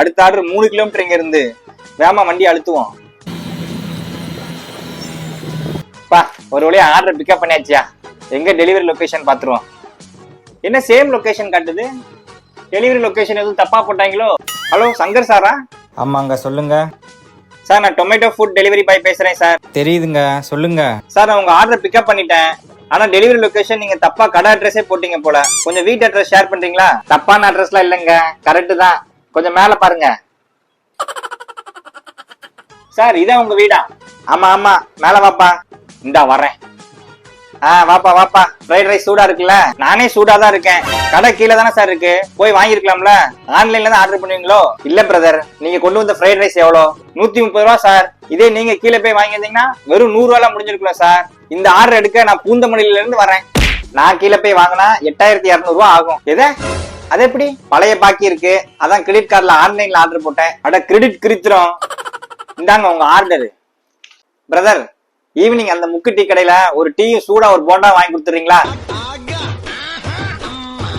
அடுத்த order 3 kilometre இங்க இருந்து. வேமா வண்டி அழுத்துவோம். பா ஒரு வழியா ஆர்டர் பிக்கப் பண்ணியாச்சியா. எங்க டெலிவரி லொகேஷன் பாத்துருவோம். என்ன சேம் லொகேஷன் காட்டுது? டெலிவரி லொகேஷன் எதுவும் தப்பா போட்டாங்களோ? ஹலோ சங்கர் சாரா? ஆமாங்க சொல்லுங்க. சார் நான் டொமேட்டோ ஃபுட் டெலிவரி பாய் பேசுறேன் சார். தெரியுதுங்க சொல்லுங்க. சார் நான் உங்க ஆர்டர் பிக்கப் பண்ணிட்டேன். ஆனா டெலிவரி லொகேஷன் நீங்க தப்பா கடை அட்ரஸே போட்டீங்க போல. கொஞ்சம் வீட்டு அட்ரஸ் ஷேர் பண்றீங்களா? தப்பான அட்ரஸ்லாம் இல்லைங்க, கரெக்ட் தான். கொஞ்சம் மேல பாருங்க. சார் இதான் உங்க வீடா? ஆமா ஆமா, மேல வாப்பா. இந்தா வரேன். வாப்பா வாப்பா. ஃப்ரைட் ரைஸ் சூடா இருக்குல்ல? நானே சூடா தான் இருக்கேன். கடை கீழே தானே சார் இருக்கு, போய் வாங்கிருக்கலாம்ல. ஆன்லைன்ல தான் ஆர்டர் பண்ணுவீங்களோ? இல்ல பிரதர், நீங்க கொண்டு வந்த ஃப்ரைட் ரைஸ் எவ்வளோ? 130 ரூபா சார். இதே நீங்க கீழே போய் வாங்கியிருந்தீங்கன்னா வெறும் 100 ரூபாய்ல முடிஞ்சிருக்கலாம் சார். இந்த ஆர்டர் எடுக்க நான் பூந்தமல்லியில இருந்து வரேன். நான் கீழே போய் வாங்கினா 8200 ரூபா ஆகும். எதை? அது எப்படி? பழைய பாக்கி இருக்கு, அதான் கிரெடிட் கார்டுல ஆன்லைன்ல ஆர்டர் போட்டேன். அட கிரெடிட் கிரித்திரம். இந்தாங்க உங்க ஆர்டர். பிரதர், ஈவினிங் அந்த முக்கு டீ கடையில ஒரு டீயும் சூடா ஒரு போண்டா வாங்கி கொடுத்துறீங்களா?